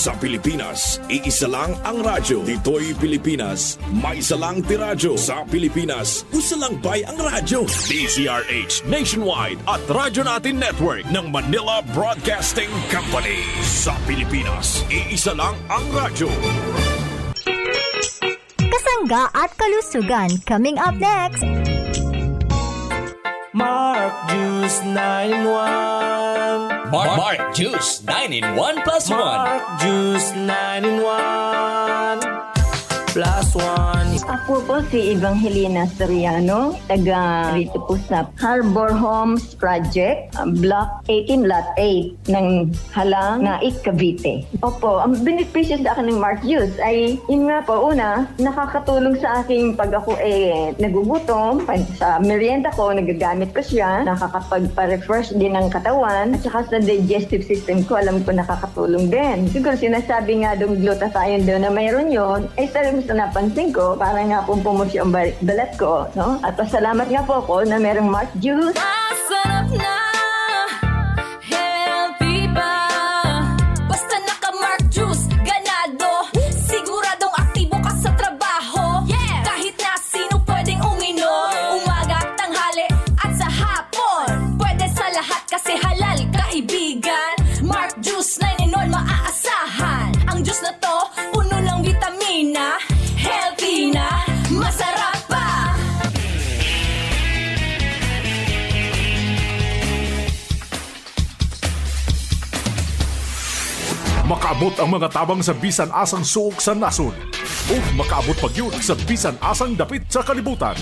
Sa Pilipinas, iisa lang ang radyo. Dito'y Pilipinas, may isa lang tiradyo. Sa Pilipinas, usa lang bay ang radyo. DZRH Nationwide at Radyo Natin Network ng Manila Broadcasting Company. Sa Pilipinas, iisa lang ang radyo. Kasangga at kalusugan coming up next. Mark Juice 9-in-1. Mark Juice 9-in-1 plus 1. Mark Juice 9-in-1 plus 1. Ako po si Evangelina Soriano, taga rito po sa Harbor Homes Project, Block 18, Lot 8 ng Halang, Naik, Cavite. Opo, ang benepisyo sa akin ng Mark Juice ay, yun nga po, una, nakakatulong sa akin pag ako nagugutom, sa merienda ko, nagagamit ko siya, nakakapagpa-refresh din ng katawan, at saka sa digestive system ko, alam ko nakakatulong din. Siguro sinasabi nga doon glutathione doon na mayroon yun, ay sa napansin ko, para nga pong pumuti ang balat ko, no? At pasalamat nga po ako na merong Mark Juice. Masarap na, healthy ba? Basta naka-Mark Juice, ganado, siguradong aktibo ka sa trabaho. Yeah! Kahit na sino pwedeng uminom, umaga, tanghali, at sa hapon. Pwede sa lahat kasi halal, kaibigan. Mark Juice 9-in-1 maaasahan. Ang juice na to, puno ng vitamina, healthy na, masarap pa. Makaabot ang mga tabang sa bisan asang suok sa nasun. O makaabot pag yun sa bisan asang dapit sa kalibutan.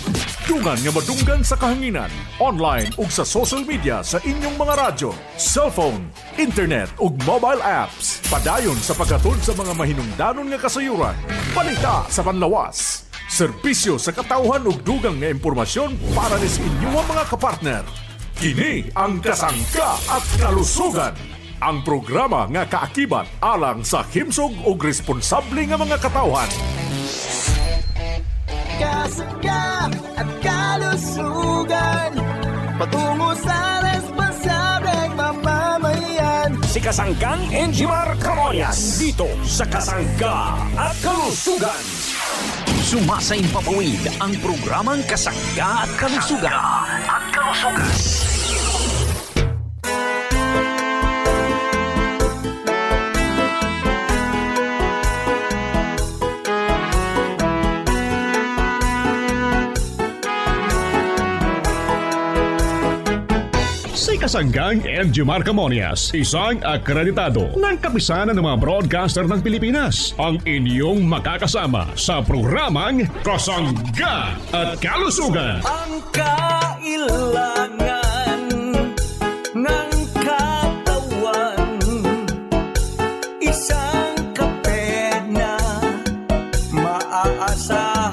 Dungan nga madunggan sa kahanginan. Online ug sa social media sa inyong mga radyo, cellphone, internet ug mobile apps. Padayon sa pagkatod sa mga mahinungdanon nga kasayuran. Balita sa panlawas. Serbisyo sa katauhan ug dugang nga impormasyon para sa inyong mga kapartner. Kini ang Kasangga at Kalusugan. Ang programa nga kaakibat alang sa himsog ug responsable nga mga katawhan. Kasangga at Kalusugan, patungo sa responsableng mamamayan. Si Kasanggang Enjimar Camorias dito sa Kasangga at Kalusugan. Sumasay papawid ang programang Kasangga at Kalusugan. Si Kasanggang Enjimar Camorias, isang akreditado ng kapisanan ng mga broadcaster ng Pilipinas, ang inyong makakasama sa programang Kasangga at Kalusugan. Ang kailangan ng katawan, isang kape na maaasahan.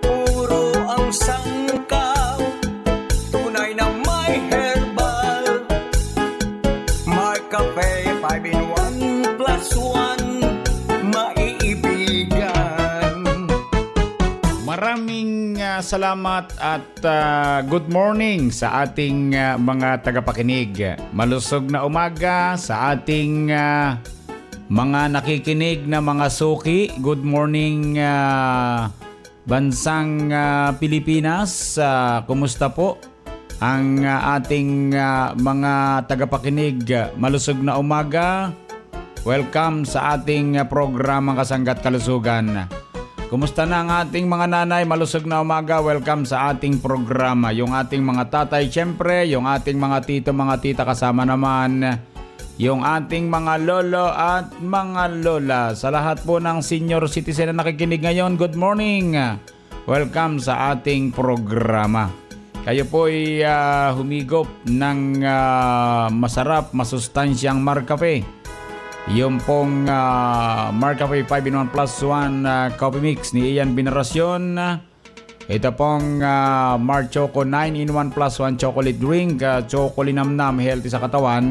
Puro ang sangkaw, tunay na may herbal. May kape 5-in-1 plus 1, maiibigan. Maraming salamat at good morning sa ating mga tagapakinig. Malusog na umaga sa ating mga nakikinig na mga suki. Good morning bansang Pilipinas. Kumusta po ang ating mga tagapakinig? Malusog na umaga. Welcome sa ating programang Kasangga at Kalusugan. Kumusta na ang ating mga nanay? Malusog na umaga. Welcome sa ating programa. Yung ating mga tatay, syempre. Yung ating mga tito, mga tita, kasama naman yung ating mga lolo at mga lola. Sa lahat po ng senior citizen na nakikinig ngayon, good morning. Welcome sa ating programa. Kayo po ay humigop ng masarap, masustansyang Marcafe. Yung pong Marcafe 5-in-1 plus 1 coffee mix ni Ian Veneracion. Ito pong Mar Choco 9-in-1 plus 1 chocolate drink. Chocolinamnam, healthy sa katawan.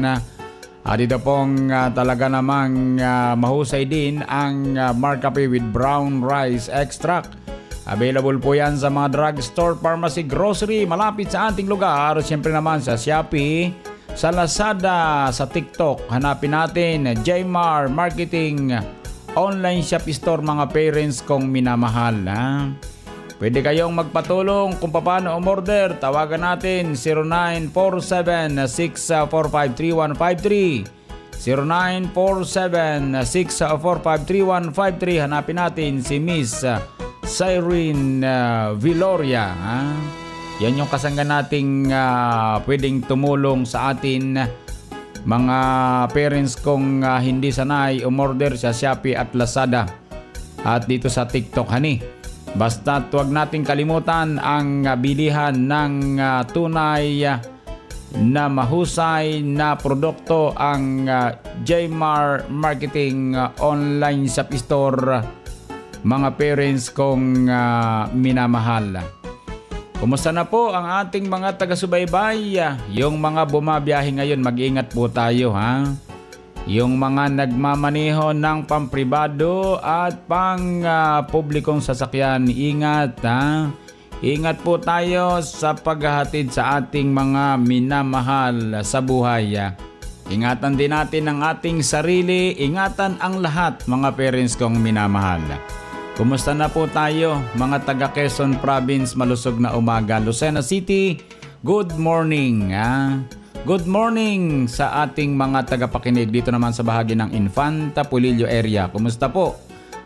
Dito pong talaga namang mahusay din ang Marcafe with brown rice extract. Available po yan sa mga drugstore, pharmacy, grocery, malapit sa ating lugar. Siyempre naman sa Shopee, Sa Lazada, sa TikTok, hanapin natin Jmar Marketing Online Shop Store, mga parents kong minamahal. Ha? Pwede kayong magpatulong kung paano umorder. Tawagan natin 0947-645-3153. 0947-645-3153. Hanapin natin si Miss Cyrene Viloria. Ha? Yan yung kasangga nating pwedeng tumulong sa atin, mga parents kong hindi sanay umorder sa Shopee at Lazada at dito sa TikTok, honey. Basta huwag nating kalimutan ang bilihan ng tunay na mahusay na produkto, ang Jmar Marketing Online Shop Store, mga parents kong minamahal. Kumusta na po ang ating mga taga-subaybay? Yung mga bumabiyahe ngayon, mag-ingat po tayo, ha? Yung mga nagmamaneho ng pampribado at pang publikong sasakyan, ingat, ha? Ingat po tayo sa paghahatid sa ating mga minamahal sa buhay. Ingatan din natin ang ating sarili, ingatan ang lahat, mga parents kong minamahal. Kumusta na po tayo, mga taga Quezon Province, malusog na umaga. Lucena City, good morning. Good morning sa ating mga tagapakinig dito naman sa bahagi ng Infanta Polillo area. Kumusta po,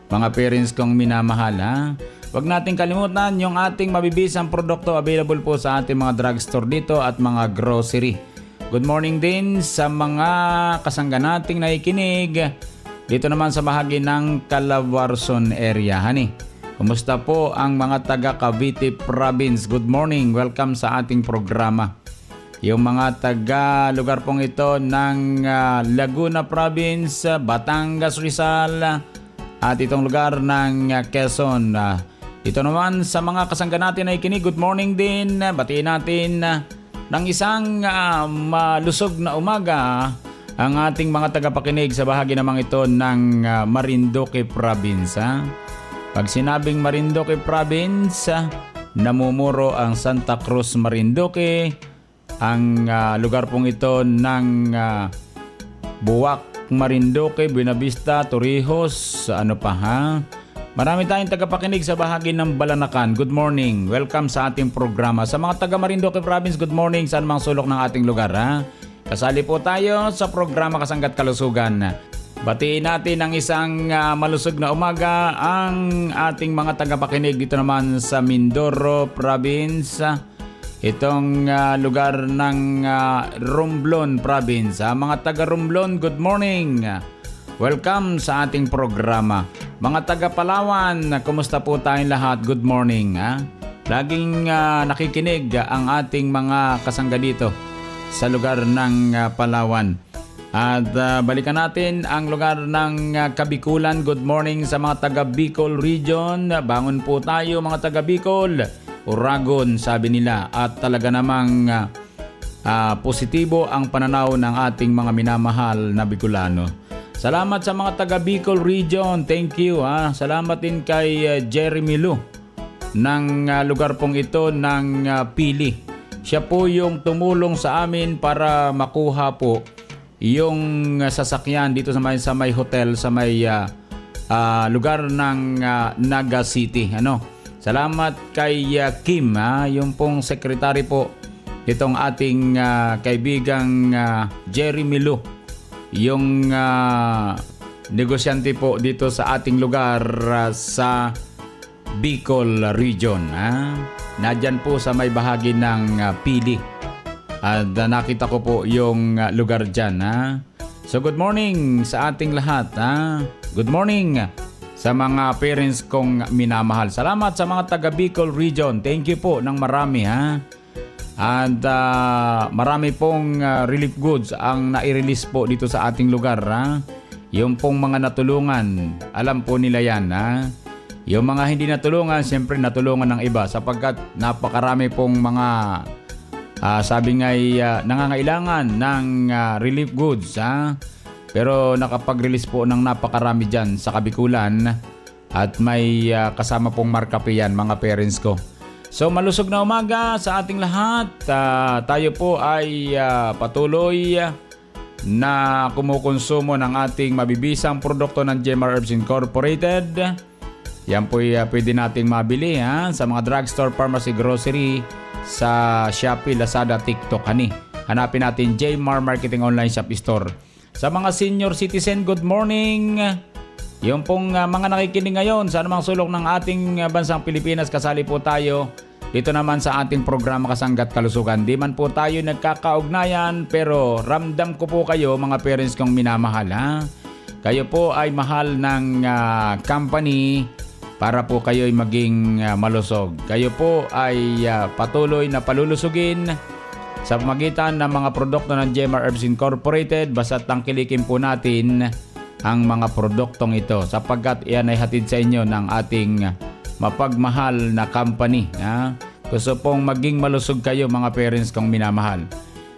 mga parents kong minamahal? Huwag natin kalimutan yung ating mabibisang produkto available po sa ating mga drugstore dito at mga grocery. Good morning din sa mga kasangga nating nakikinig dito naman sa bahagi ng Calabarzon area, honey. Kumusta po ang mga taga Cavite Province? Good morning. Welcome sa ating programa. Yung mga taga lugar pong ito ng Laguna Province, Batangas, Rizal at itong lugar ng Quezon. Ito naman sa mga kasangga natin ay kinig. Good morning din. Batiin natin ng isang malusog na umaga ang ating mga tagapakinig sa bahagi namang ito ng Marinduque Province. Pag sinabing Marinduque Province, namumuro ang Santa Cruz, Marinduque, ang lugar pong ito ng Buwak, Marinduque, Buenavista, Torrijos, ano pa, ha? Marami tayong tagapakinig sa bahagi ng Balanacan. Good morning. Welcome sa ating programa. Sa mga taga Marinduque Province, good morning sa anumang sulok ng ating lugar, ha? Kasali po tayo sa programa Kasangga't Kalusugan. Batiin natin ang isang malusog na umaga ang ating mga tagapakinig dito naman sa Mindoro Province. Itong lugar ng Romblon Province. Mga taga Romblon, good morning. Welcome sa ating programa. Mga taga Palawan, kumusta po tayong lahat? Good morning. Laging nakikinig ang ating mga kasangga dito sa lugar ng Palawan. At balikan natin ang lugar ng Kabikulan. Good morning sa mga taga Bicol Region. Bangon po tayo, mga taga Bicol. Uragon, sabi nila. At talaga namang positibo ang pananaw ng ating mga minamahal na Bicolano. Salamat sa mga taga Bicol Region. Thank you. Salamat din kay Jeremy Lu ng lugar pong ito ng Pili. Siya po yung tumulong sa amin para makuha po yung sasakyan dito sa may hotel sa may lugar ng Naga City. Salamat kay Kim, yung pong sekretary po itong ating kaibigang Jeremy Lu, yung negosyante po dito sa ating lugar sa Bicol Region. Nadyan po sa may bahagi ng Pili. At nakita ko po yung lugar dyan. So good morning sa ating lahat. Good morning sa mga parents kong minamahal. Salamat sa mga taga Bicol Region. Thank you po ng marami. At marami pong relief goods ang nai-release po dito sa ating lugar. Yung pong mga natulungan, alam po nila yan. Yung mga hindi natulungan, siyempre natulungan ng iba sapagkat napakarami pong mga sabi nga'y nangangailangan ng relief goods. Pero nakapag-release po ng napakarami dyan sa Kabikulan at may kasama pong marka pa yan, mga parents ko. So malusog na umaga sa ating lahat. Tayo po ay patuloy na kumukonsumo ng ating mabibisang produkto ng Jmar Herbs Incorporated. Yan po pwede nating mabili sa mga drugstore, pharmacy, grocery, sa Shopee, Lazada, TikTok. Hanapin natin Jmar Marketing Online Shop Store. Sa mga senior citizen, good morning. Yung pong mga nakikinig ngayon sa anumang sulok ng ating bansang Pilipinas, kasali po tayo dito naman sa ating programa Kasangga't Kalusugan. Di man po tayo nagkakaugnayan, pero ramdam ko po kayo, mga parents kong minamahal. Kayo po ay mahal ng company para po kayo ay maging malusog. Kayo po ay patuloy na palulusugin sa pamagitan ng mga produkto ng Jmar Herbs Incorporated. Basta't tangkilikin po natin ang mga produktong ito sapagkat iyan ay hatid sa inyo ng ating mapagmahal na company. Gusto pong maging malusog kayo, mga parents kong minamahal.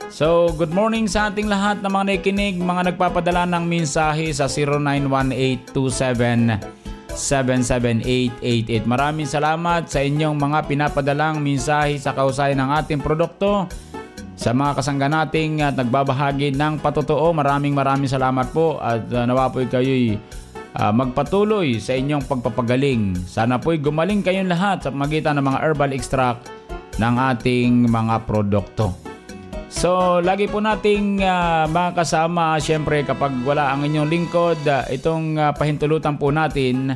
So, good morning sa ating lahat na mga nakikinig, mga nagpapadala ng mensahe sa 091827778888. Maraming salamat sa inyong mga pinapadalang mensahe sa kausayan ng ating produkto. Sa mga kasangga nating at nagbabahagi ng patotoo, maraming salamat po at nawa po'y kayo'y magpatuloy sa inyong pagpapagaling. Sana po'y gumaling kayong lahat sa pamagitan ng mga herbal extract ng ating mga produkto. So, lagi po nating mga kasama, syempre kapag wala ang inyong lingkod, itong pahintulutan po natin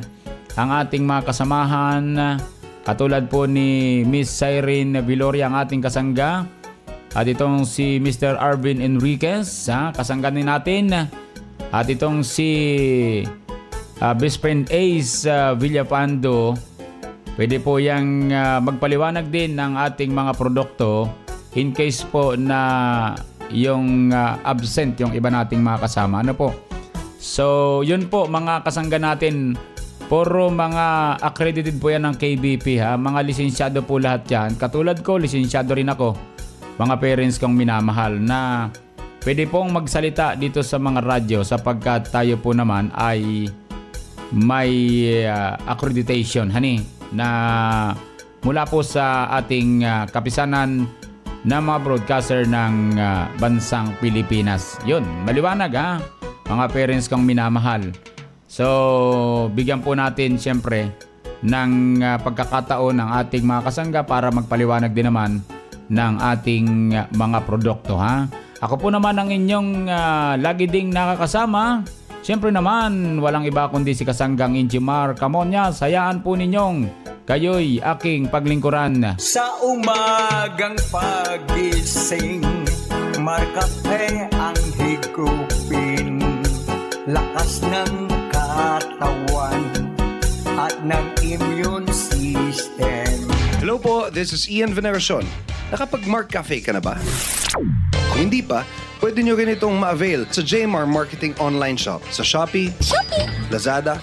ang ating mga kasamahan, katulad po ni Miss Cyrene Viloria, ang ating kasangga, at itong si Mr. Arvin Enriquez, kasangga din natin, at itong si Best Friend Ace Villapando. Pwede po yang magpaliwanag din ng ating mga produkto in case po na yung absent yung iba nating mga kasama. So yun po mga kasangga natin, puro mga accredited po yan ng KBP, mga lisensyado po lahat yan. Katulad ko, lisensyado rin ako, mga parents kong minamahal, na pwede pong magsalita dito sa mga radyo sapagkat tayo po naman ay may accreditation na mula po sa ating kapisanan na mga broadcaster ng bansang Pilipinas. Yun, maliwanag mga parents kong minamahal. So, bigyan po natin siyempre ng pagkakataon ng ating mga kasangga para magpaliwanag din naman ng ating mga produkto. Ako po naman ang inyong lagi ding nakakasama. Siyempre naman, walang iba kundi si Kasanggang Injimar Camonias. Hayaan po ninyong kayo'y aking paglingkuran. Sa umagang pagising, markape ang higupin, lakas ng katawan at ng immune system. Hello po, this is Ian Veneracion. Nakapag-Mark Cafe ka na ba? Kung hindi pa, pwede nyo rin itong ma-avail sa Jmar Marketing Online Shop sa Shopee, Lazada,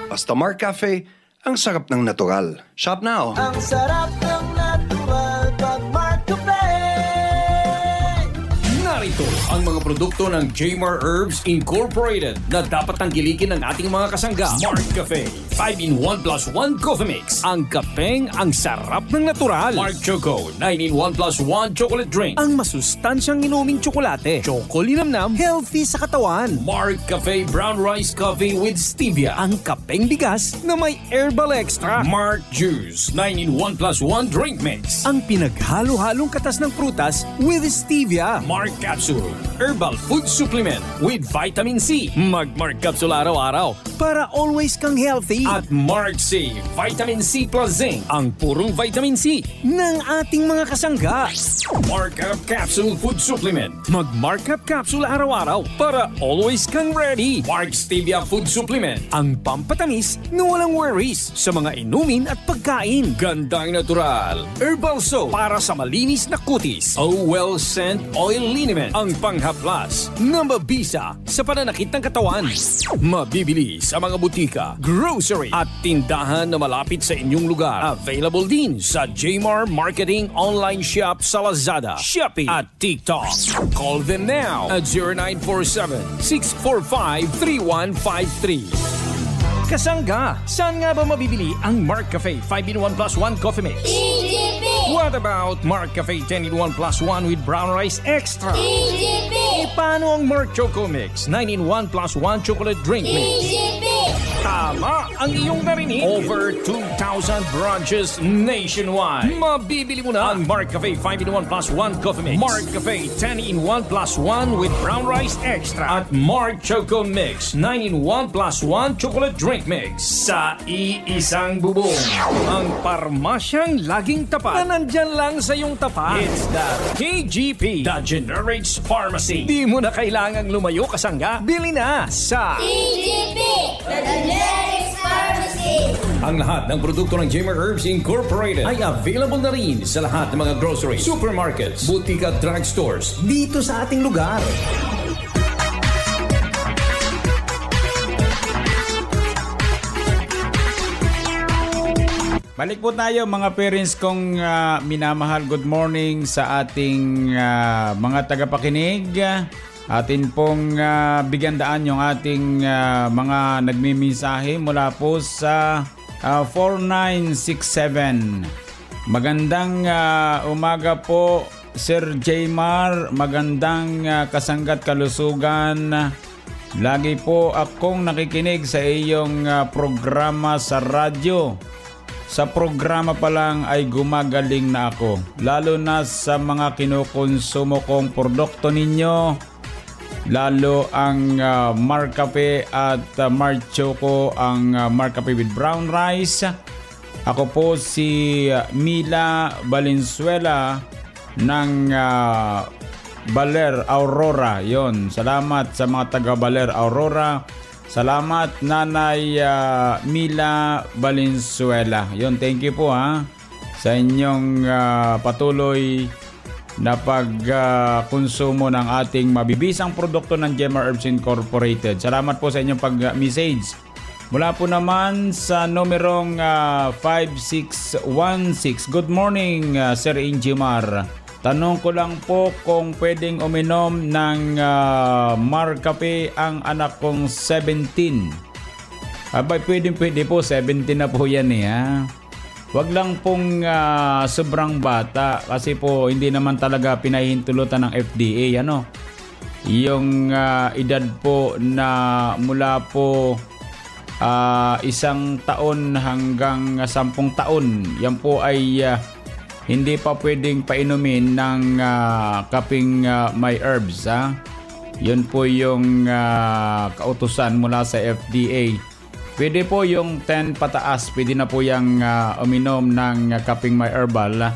basta Mark Cafe, ang sarap ng natural. Shop now! Ang sarap ng natural pag Mark Cafe. Narito ang mga produkto ng Jmar Herbs Incorporated na dapat tangkilikin ng ating mga kasangga. Mark Cafe 5-in-1 plus 1 coffee mix. Ang kapeng ang sarap ng natural. Mark Choco 9-in-1 plus 1 chocolate drink. Ang masustansyang inuming tsokolate. Chocolinamnam, healthy sa katawan. Mark Cafe brown rice coffee with stevia. Ang kapeng bigas na may herbal extra. Mark Juice 9-in-1 plus 1 drink mix. Ang pinaghalo-halong katas ng prutas with stevia. Mark Capsule herbal food supplement with vitamin C. Mag-Mark Capsule araw-araw para always kang healthy. At Mark C Vitamin C plus Zinc, ang purong vitamin C ng ating mga kasangga. Mark Up Capsule food supplement. Mag-Mark Up Capsule araw-araw para always kang ready. Mark Stevia food supplement, ang pampatamis na walang worries sa mga inumin at pagkain. Gandang natural herbal soap para sa malinis na kutis. Well Scent Oil Liniment, ang panghaplas na mabisa sa pananakit ng katawan. Mabibili sa mga butika, grocery at tindahan na malapit sa inyong lugar. Available din sa Jmar Marketing Online Shop sa Lazada, Shopee at TikTok. Call them now at 0947-645-3153. Kasangga, saan nga ba mabibili ang Mark Cafe 5-in-1 plus 1 coffee mix? EGP! What about Mark Cafe 10-in-1 plus 1 with brown rice extra? EGP! Paano ang Mark Choco Mix 9-in-1 plus 1 chocolate drink mix? EGP! Tama ang iyong narinig. Over 2,000 branches nationwide. Mabibili mo na ang Mark Cafe 5-in-1 plus 1 coffee mix, Mark Cafe 10-in-1 plus 1 with brown rice extra, at Mark Choco Mix 9-in-1 plus 1 chocolate drink mix sa iisang bubong. Ang parmasyang laging tapat na nandyan lang sa iyong tapat. It's the KGP, the Generics Pharmacy. Di mo na kailangang lumayo, kasangga. Bili na sa EGP! The Generics Pharmacy! Ang lahat ng produkto ng Jamer Herbs Incorporated ay available na rin sa lahat ng mga groceries, supermarkets, boutique at drugstores dito sa ating lugar. Balik po tayo mga parents kong minamahal. Good morning sa ating mga tagapakinig. Atin pong bigyan daan yung ating mga nagmimisahe mula po sa 4967. Magandang umaga po Sir Jaymar, magandang kasanggat kalusugan. Lagi po akong nakikinig sa iyong programa sa radyo. Sa programa pa lang ay gumagaling na ako. Lalo na sa mga kinukonsumo kong produkto ninyo. Lalo ang Mark Cafe at Mark Choco, ang Mark Cafe with brown rice. Ako po si Mila Valenzuela ng Baler Aurora. Yon. Salamat sa mga taga Baler Aurora. Salamat Nanay Mila Valenzuela. Yon, thank you po sa inyong patuloy na pagkonsumo ng ating mabibisang produkto ng Jamer Herbs Incorporated. Salamat po sa inyong pag-message. Mula po naman sa numerong 5616. Good morning, Sir Injimar. Tanong ko lang po kung pwedeng uminom ng Mark Cafe ang anak kong 17. Abay, pwede po. 17 na po yan Wag lang pong sobrang bata kasi po hindi naman talaga pinahihintulutan ng FDA yung edad po na mula po 1 taon hanggang 10 taon. Yan po ay hindi pa pwedeng painumin ng kaping may herbs. Yun po yung kautusan mula sa FDA. Pwede po yung 10 pataas, pwede na po yung uminom ng kaping may herbal.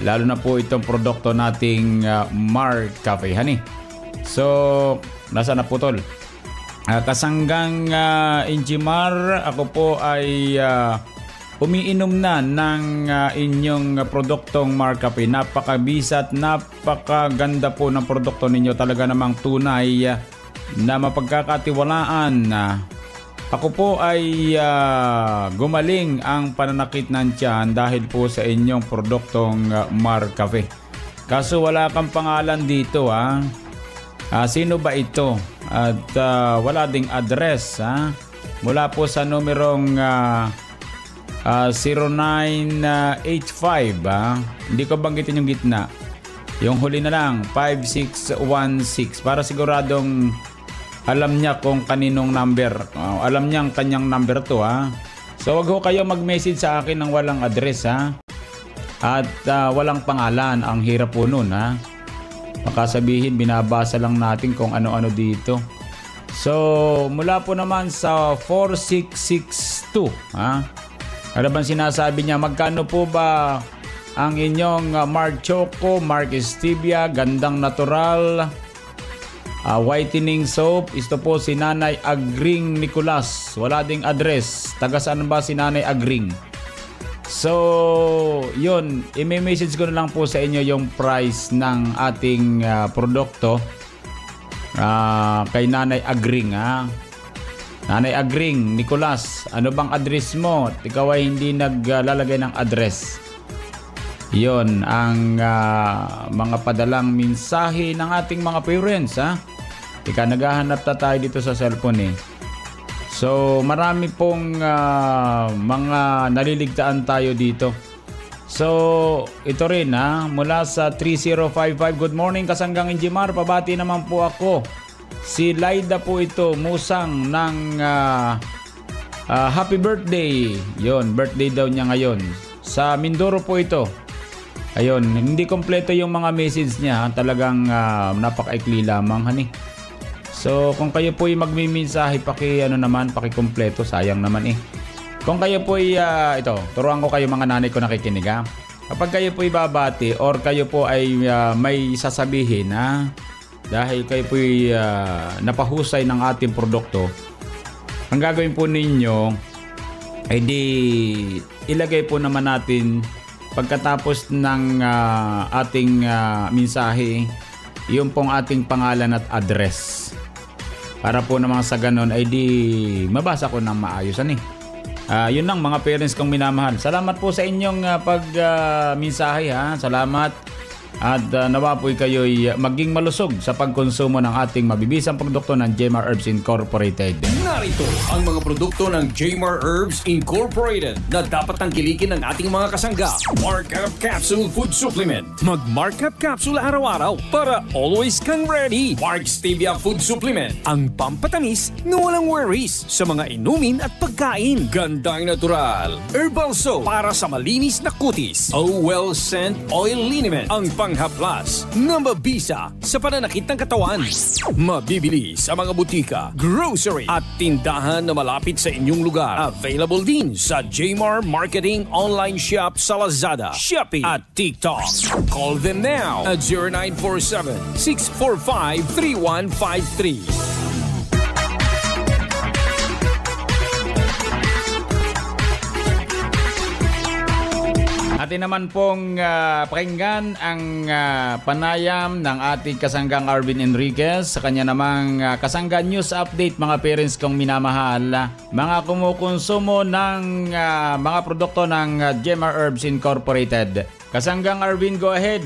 Lalo na po itong produkto nating Mark Cafe, honey. So, nasa na po tol? Kasanggang Injimar, ako po ay umiinom na ng inyong produktong Mark Cafe. Napakabisa at napakaganda po ng produkto ninyo. Talaga namang tunay na mapagkakatiwalaan. Ako po ay gumaling ang pananakit ng tiyan dahil po sa inyong produktong Mark Cafe. Kaso wala kang pangalan dito sino ba ito? At wala ding address mula po sa numerong 0985 Hindi ko banggitin yung gitna. Yung huli na lang 5616 para siguradong alam niya kung kaninong number. Alam niya ang kanyang number to So wag ho kayo mag-message sa akin ng walang address At walang pangalan. Ang hirap po nun Baka sabihin binabasa lang natin kung ano-ano dito. So mula po naman sa 4662 Ano bang sinasabi niya? Magkano po ba ang inyong Mark Choco, Mark Stevia, gandang natural, whitening soap? Ito po si Nanay Agring Nicolas. Wala ding address. Taga saan ba si Nanay Agring? So, yun. I-message ko na lang po sa inyo yung price ng ating produkto kay Nanay Agring. Nanay Agring Nicolas, ano bang address mo? Ikaw ay hindi naglalagay ng address. Yun ang mga padalang mensahe ng ating mga parents. Ika, naghahanap na tayo dito sa cellphone So marami pong mga naliligtaan tayo dito. So ito rin mula sa 3055, good morning Kasanggang Injimar, pabati naman po ako. Si Laida po ito, musang ng happy birthday. Yon, birthday daw niya ngayon. Sa Mindoro po ito. Ayun, hindi kompleto yung mga message niya. Talagang napaka-ikli lamang, honey. So, kung kayo po ay magmimensahe, paki-kompleto. Sayang naman eh. Kung kayo po ay, turuan ko kayo mga nanay ko nakikinig ha. Kapag kayo po ay babati or kayo po ay may sasabihin dahil kayo po ay napahusay ng ating produkto, ang gagawin po ninyo ay ilagay po naman natin pagkatapos ng ating mensahe, yung pong ating pangalan at address. Para po naman sa ganon ay mabasa ko ng maayos. Yun lang mga parents kong minamahal. Salamat po sa inyong mensahe Salamat. At nawa po kayo'y maging malusog sa pagkonsumo ng ating mabibisang produkto ng Jmar Herbs Incorporated. Narito ang mga produkto ng Jmar Herbs Incorporated na dapat tangkilikin ng ating mga kasangga. Markup Capsule Food Supplement. Mag-Markup Capsule araw-araw para always kang ready. Mark Stevia Food Supplement. Ang pampatamis na walang worries sa mga inumin at pagkain. Gandang natural. Herbal Soap para sa malinis na kutis. Well Scent Oil Liniment. Ang panghaplas na mabisa sa pananakit ng katawan. Mabibili sa mga butika, grocery at tindahan na malapit sa inyong lugar. Available din sa Jmar Marketing Online Shop sa Lazada, Shopee at TikTok. Call them now at 0947-645-3153. Atin naman pong pakinggan ang panayam ng ating kasanggang Arvin Enriquez sa kanya namang kasangga news update mga parents kong minamahal. Mga kumukonsumo ng mga produkto ng Jmar Herbs Incorporated. Kasanggang Arvin, go ahead.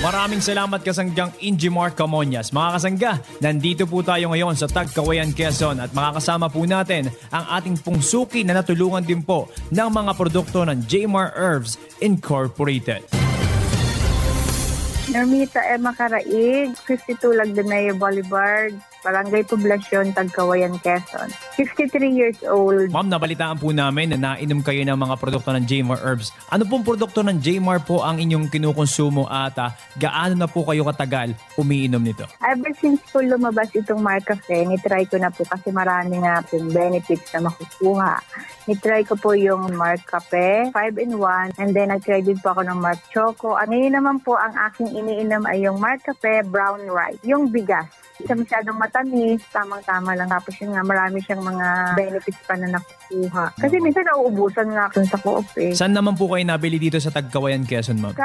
Maraming salamat Kasanggang Injimar Camonias. Mga kasangga, nandito po tayo ngayon sa Tagkawayan, Quezon at makakasama po natin ang ating pong suki na natulungan din po ng mga produkto ng Jmar Herbs Incorporated. Normita Emma Caraig, 52 Lagdanaya Boulevard, Barangay Poblacion, Tagkawayan, Quezon. 53 years old. Ma'am, nabalitaan po namin na nainom kayo ng mga produkto ng Jmar Herbs. Ano pong produkto ng Jmar po ang inyong kinukonsumo at gaano na po kayo katagal umiinom nito? Ever since po lumabas itong Marcafe, nitry ko na po kasi marami nga pong benefits na makukuha. Nitry ko po yung Marcafe 5-in-1 and then nag-try din po ako ng Marc Choco. Ngayon naman po ang aking iniinom ay yung Marcafe Brown Rice, yung bigas. Isa masyadong matamis, tamang-tama lang. Tapos yun nga, marami siyang mga benefits pa na nakukuha. Kasi minsan nauubusan nga ako sa co-op eh. Saan naman po kayo nabili dito sa Tagkawayan, Quezon, ma'am? Sa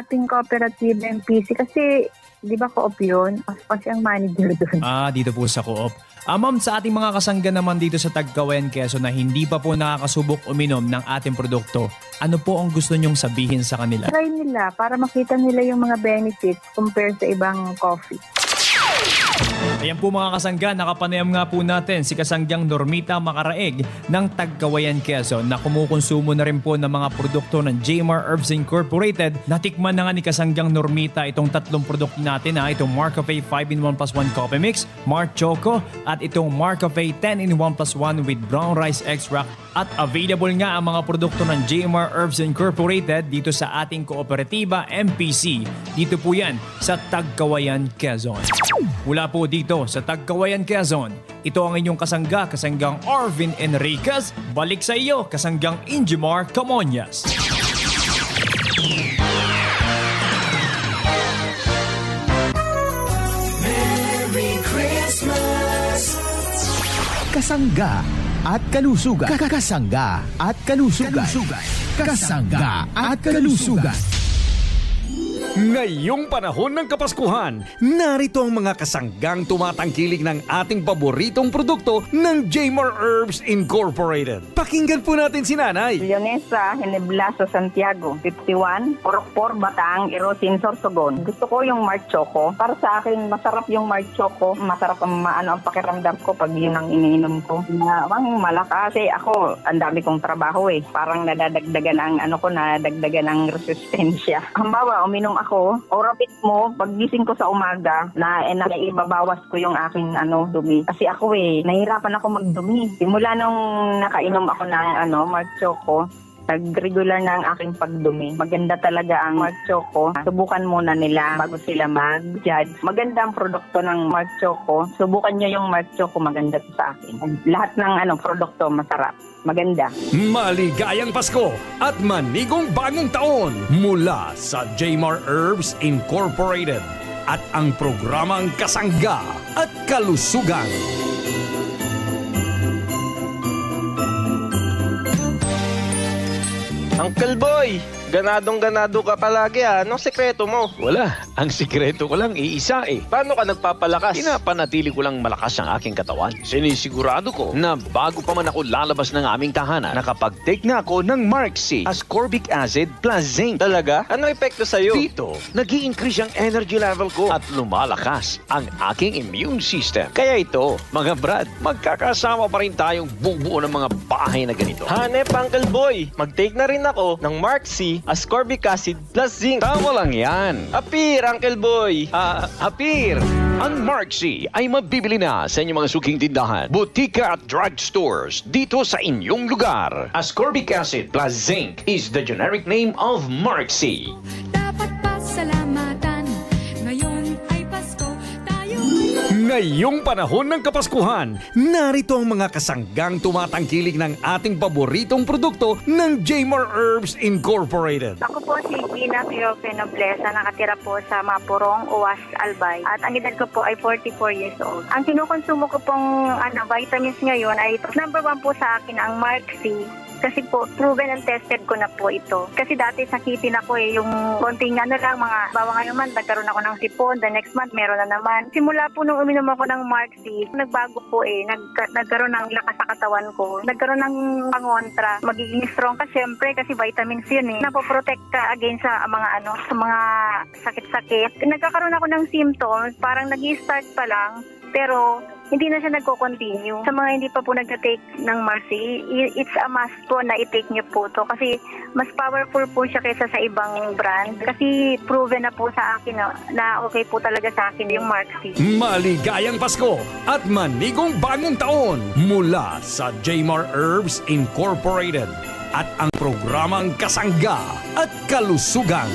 ating cooperative MPC. Kasi, di ba co-op yun? Kasi ang manager doon. Dito po sa co-op. Ma'am, sa ating mga kasangga naman dito sa Tagkawayan, Quezon na hindi pa po nakakasubok uminom ng ating produkto, ano po ang gusto nyong sabihin sa kanila? Try nila para makita nila yung mga benefits compare sa ibang coffee. Ayan po mga kasangga, nakapanayam nga po natin si Kasanggang Normita Macaraig ng Tagkawayan, Quezon na kumukonsumo na rin po ng mga produkto ng Jmar Herbs Incorporated. Natikman na nga ni Kasanggang Normita itong tatlong produkto natin itong Marcafe 5-in-1 plus 1 Coffee Mix, Marc Choco at itong Marcafe 10-in-1 plus 1 with brown rice extract. At available nga ang mga produkto ng Jmar Herbs Incorporated dito sa ating kooperatiba MPC. Dito po yan sa Tagkawayan, Quezon. Mula po dito sa Tagkawayan, Quezon, ito ang inyong kasangga, Kasanggang Arvin Enriquez. Balik sa iyo, Kasanggang Injimar Camonias. Merry Christmas! Kasangga at kalusugan. Kasangga at kalusugan. Kasangga at kalusugan. Ngayong panahon ng Kapaskuhan, narito ang mga kasanggang tumatangkilik ng ating paboritong produkto ng Jmar Herbs Incorporated. Pakinggan po natin si Nanay. Leonesa Heneblaso Santiago, 51, Porokpor, Bataang, Erosin, Sorsogon. Gusto ko yung Mark Choco. Para sa akin, masarap yung Mark Choco. Masarap ang pakiramdam ko pag yun ang iniinom ko. Ang malakas ako, ang dami kong trabaho Parang nadadagdagan ang nadagdagan ang resistensya. Hambawa, uminom ako, Orapit mo, paggising ko sa umaga, naibabawas ko yung aking dumi. Kasi ako nahirapan ako magdumi. Simula nung nakainom ako ng Mark Choco, nag-regular na ang aking pagdumi. Maganda talaga ang Mark Choco. Subukan muna nila bago sila mag-judge. Maganda ang produkto ng Mark Choco. Subukan nyo yung Mark Choco, maganda to sa akin. Lahat ng produkto masarap. Maganda. Maligayang Pasko at manigong bagong taon mula sa Jmar Herbs Incorporated at ang programang Kasangga at Kalusugan. Uncle Boy, ganadong-ganado ka palagi Anong sekreto mo? Wala. Ang sikreto ko lang iisa Paano ka nagpapalakas? Pinapanatili ko lang malakas ang aking katawan. Sinisigurado ko na bago pa man ako lalabas ng aming tahanan, nakapag-take na ako ng Mark C. Ascorbic Acid plus Zinc. Talaga? Ano epekto sa'yo? Dito, nag-i-increase ang energy level ko at lumalakas ang aking immune system. Kaya ito, mga brad, magkakasama pa rin tayong bubuo ng mga bahay na ganito. Hanep, Uncle Boy, mag-take na rin ako ng Mark C. Ascorbic Acid plus Zinc. Tawa lang yan. Apir, Uncle Boy. Apir. Ang Mark C ay mabibili na sa inyong mga suking tindahan, butika at drugstores dito sa inyong lugar. Ascorbic Acid plus Zinc is the generic name of Mark C. Dapat pasalamatan. Ngayon ay Pasko, tayo. Ngayong panahon ng Kapaskuhan, narito ang mga kasanggang tumatangkilik ng ating paboritong produkto ng Jmar Herbs Incorporated. Ako po si Gina Pirope Nobleza, nakatira po sa Mapurong, Uwas, Albay. At ang edad ko po ay 44 years old. Ang kinukonsumo ko pong vitamins ngayon ay number 1 po sa akin ang Mark C. Kasi po, proven and tested ko na po ito. Kasi dati sakitin ako yung konting mga bawa ngayon man, nagkaroon ako ng sipon, the next month meron na naman. Simula po nung uminom ako ng Mark C, nagbago po nagkaroon ng lakas sa katawan ko. Nagkaroon ng pangontra. Magiging strong ka syempre kasi vitamins yun Napoprotect ka against sa mga sakit-sakit. Nagkakaroon ako ng symptoms, parang nag-i-start pa lang, pero hindi na siya nagko-continue. Sa mga hindi pa po nag-take ng Mark C, it's a must po na i-take niyo po to kasi mas powerful po siya kaysa sa ibang brand. Kasi proven na po sa akin na okay po talaga sa akin yung Mark C. Maligayang Pasko at manigong bagong taon mula sa Jmar Herbs Incorporated at ang programang Kasangga at Kalusugan.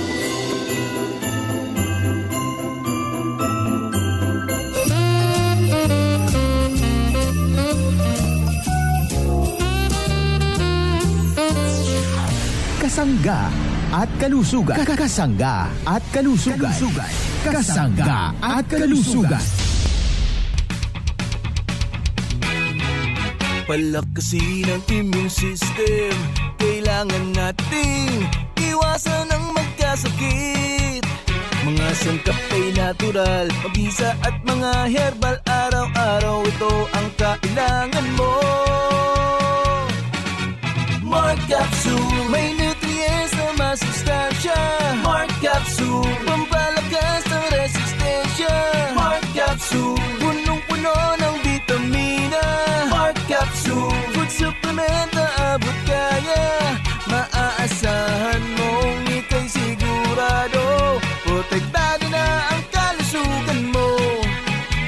Kasangga at Kalusugan. Kasangga at Kalusugan. Kasangga at Kalusugan. Palakasin ang immune system. Kailangan nating iwasan ang magkasakit. Mga sangkap ay natural, mabisa at mga herbal. Araw-araw ito ang kailangan mo. Mark Capsule, may nutrients na masustansya. Mark Capsule, pampalakas ng resistensya. Mark Capsule, punong-puno ng vitamina. Mark Capsule, food supplement na abot kaya. Maaasahan mong ika'y sigurado. Protektado na ang kalusugan mo.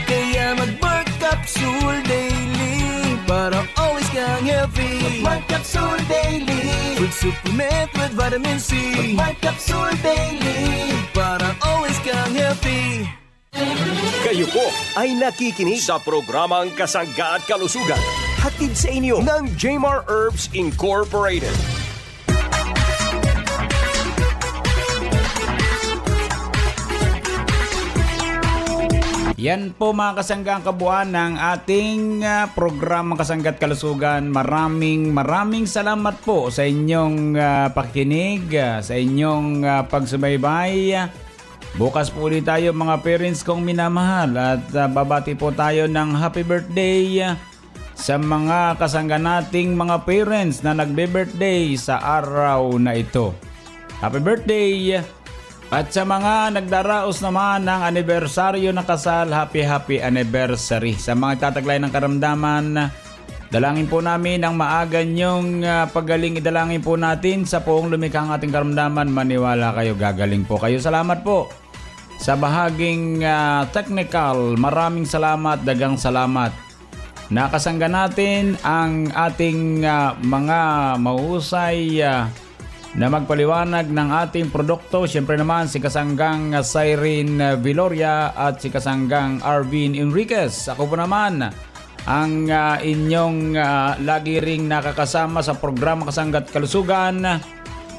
Kaya mag-Mark Capsule daily para always kang healthy. Mark Capsule daily, food supplement with vitamin C. Mark Capsule daily para always kang healthy. Kayo po ay nakikinig sa programang Kasangga at Kalusugan, hatid sa inyo ng Jmar Herbs Incorporated. Yan po mga kasangga ang kabuuan ng ating programang Kasangga at Kalusugan. Maraming salamat po sa inyong pakikinig, sa inyong pagsubaybay. Bukas po ulit tayo mga parents kong minamahal at babati po tayo ng happy birthday sa mga kasangga nating mga parents na nagbe-birthday sa araw na ito. Happy birthday! At sa mga nagdaraos naman ng anibersaryo ng kasal, happy anniversary. Sa mga tataglay ng karamdaman, dalangin po namin ang maaga niyong paggaling. Idalangin po natin sa poong lumikhang ating karamdaman. Maniwala kayo, gagaling po kayo. Salamat po sa bahaging technical. Maraming salamat, dagang salamat. Nakasangga natin ang ating mga mahusay na magpaliwanag ng ating produkto. Siyempre naman si Kasanggang Cyrene Viloria at si Kasanggang Arvin Enriquez. Ako po naman ang inyong lagi ring nakakasama sa programa Kasangga't Kalusugan.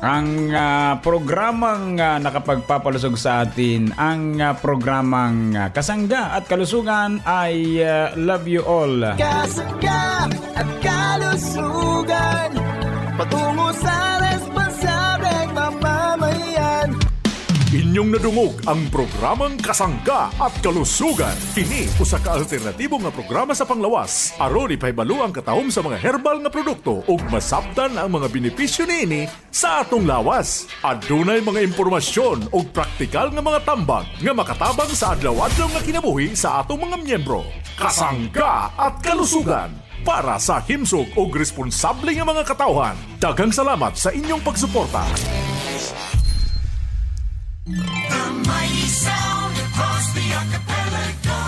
Ang programang nakapagpapalusog sa atin, ang programang Kasangga at Kalusugan ay love you all. Kasangga at Kalusugan, patungo sa responsableng mamamayan. Inyong nadungog ang programang Kasangga at Kalusugan. Kini usa ka alternatibo nga programa sa panglawas. Aron ipahibalo ang katahom sa mga herbal nga produkto ug masabtan ang mga benepisyo niini sa atong lawas. Adunay mga impormasyon ug praktikal nga mga tambag nga makatabang sa adlaw-adlaw nga kinabuhi sa atong mga miyembro. Kasangga at Kalusugan para sa himsog ug responsable nga mga katawhan. Daghang salamat sa inyong pagsuporta. The mighty sound across the archipelago,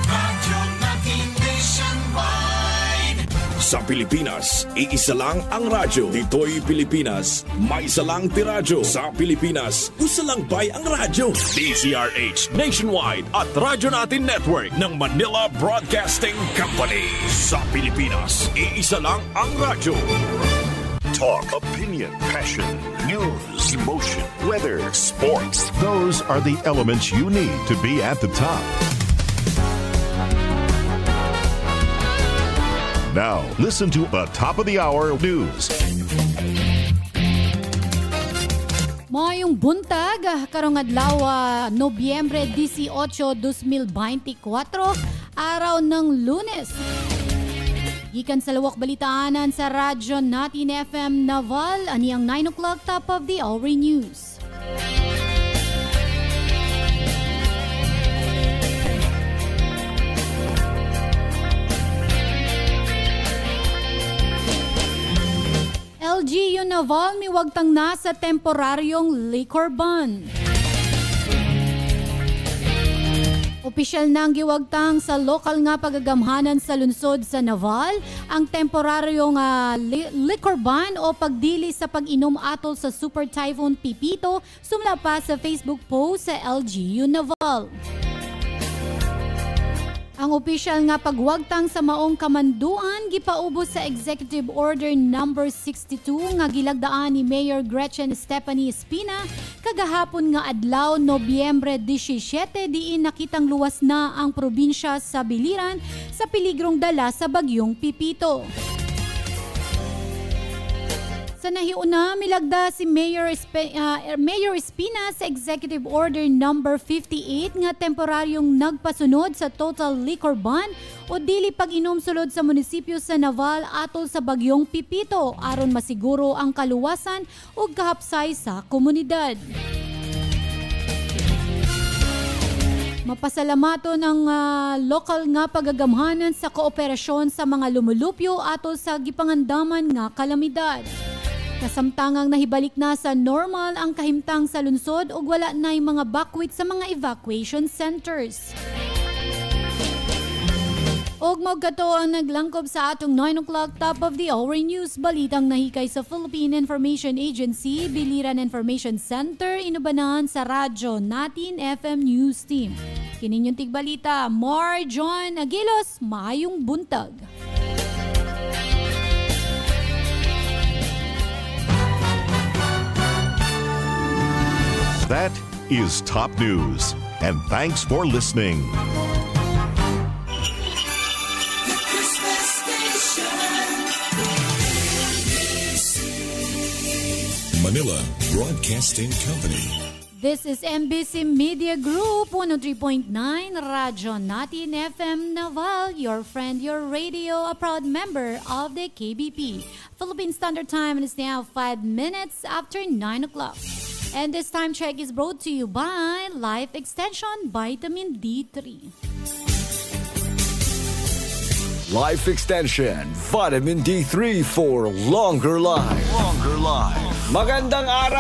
Radyo natin nationwide. Sa Pilipinas, iisa lang ang radyo. Dito'y Pilipinas, may isa lang tiradyo. Sa Pilipinas, usa lang bay ang radyo. DZRH Nationwide at Radyo Natin Network ng Manila Broadcasting Company. Sa Pilipinas, iisa lang ang radyo. Talk, opinion, passion, news, emotion, weather, sports. Those are the elements you need to be at the top. Now, listen to the top of the hour news. Mayong buntag, karong adlaw, Nobyembre 18, 2024, araw ng Lunes. Gikan sa Lawak Balitaanan sa Radyo Natin FM Naval, aniyang 9 o'clock top of the hour news. LGU Naval miwagtang na sa temporaryong liquor ban. Opisyal nang giwagtang sa lokal nga pagagamhanan sa lungsod sa Naval ang temporaryong liquor ban o pagdili sa pag-inom atol sa Super Typhoon Pipito sumla pa sa Facebook post sa LGU Naval. Ang opisyal nga pagwagtang sa maong kamanduan gipaubos sa Executive Order number 62 nga gilagdaan ni Mayor Gretchen Stephanie Espina kagahapon nga adlaw Nobyembre 17 diin nakitang luwas na ang probinsya sa biliran sa peligrong dala sa bagyong Pipito. Sa nahiuna, milagda si Mayor Espina sa Executive Order number 58 nga temporaryong nagpasunod sa total liquor ban o dili pag-inom sulod sa munisipyo sa Naval atol sa bagyong Pipito aron masiguro ang kaluwasan ug kahapsay sa komunidad. Mapasalamato ng lokal nga pagagamhanan sa kooperasyon sa mga lumulupyo atol sa gipangandaman nga kalamidad. Kasamtangang nahibalik na sa normal ang kahimtang sa lungsod ug wala na'y mga bakwit sa mga evacuation centers. Og magkato ang naglangkob sa atong 9 o'clock top of the hour news balitang nahikay sa Philippine Information Agency, Biliran Information Center, inubanan sa Radyo Natin FM News Team. Kininyong tigbalita, Mar John Aguilos, maayong buntag. That is top news, and thanks for listening. Manila Broadcasting Company. This is MBC Media Group, 103.9 Radyo Natin FM Naval, your friend, your radio, a proud member of the KBP. Philippine Standard Time is now 5 minutes after 9 o'clock. And this time check is brought to you by Life Extension Vitamin D3. Life Extension Vitamin D3 for longer life. Magandang araw!